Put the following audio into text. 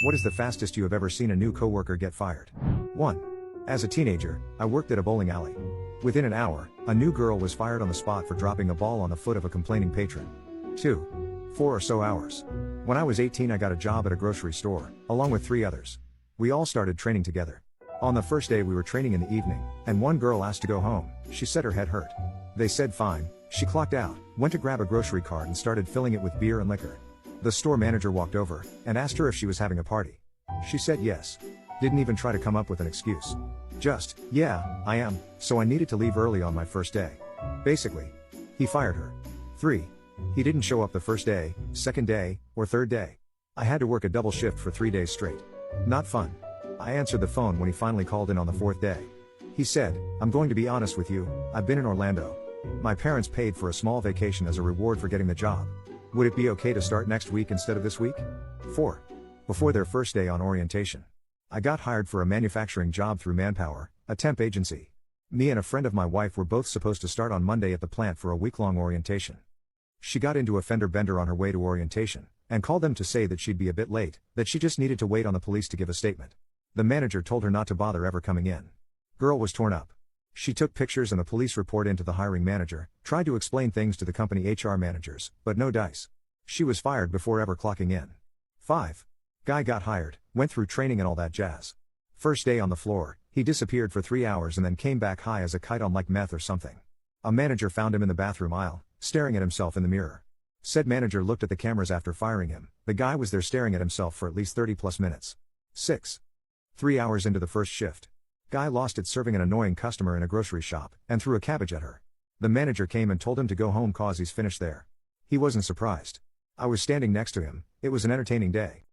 What is the fastest you have ever seen a new coworker get fired? 1. As a teenager, I worked at a bowling alley. Within an hour, a new girl was fired on the spot for dropping a ball on the foot of a complaining patron. 2. 4 or so hours. When I was 18, I got a job at a grocery store, along with 3 others. We all started training together. On the first day we were training in the evening, and one girl asked to go home. She said her head hurt. They said fine. She clocked out, went to grab a grocery cart and started filling it with beer and liquor. The store manager walked over and asked her if she was having a party. She said yes. Didn't even try to come up with an excuse. Just, yeah, I am, so I needed to leave early on my first day. Basically, he fired her. 3. He didn't show up the first day, second day, or third day. I had to work a double shift for 3 days straight. Not fun. I answered the phone when he finally called in on the 4th day. He said, "I'm going to be honest with you, I've been in Orlando. My parents paid for a small vacation as a reward for getting the job. Would it be okay to start next week instead of this week?" 4. Before their first day on orientation, I got hired for a manufacturing job through Manpower, a temp agency. Me and a friend of my wife were both supposed to start on Monday at the plant for a week-long orientation. She got into a fender bender on her way to orientation, and called them to say that she'd be a bit late, that she just needed to wait on the police to give a statement. The manager told her not to bother ever coming in. Girl was torn up. She took pictures and the police report into the hiring manager, tried to explain things to the company HR managers, but no dice. She was fired before ever clocking in. 5. Guy got hired, went through training and all that jazz. First day on the floor, he disappeared for 3 hours and then came back high as a kite on like meth or something. A manager found him in the bathroom aisle, staring at himself in the mirror. Said manager looked at the cameras after firing him. The guy was there staring at himself for at least 30 plus minutes. 6. 3 hours into the first shift, guy lost it serving an annoying customer in a grocery shop, and threw a cabbage at her. The manager came and told him to go home cause he's finished there. He wasn't surprised. I was standing next to him. It was an entertaining day.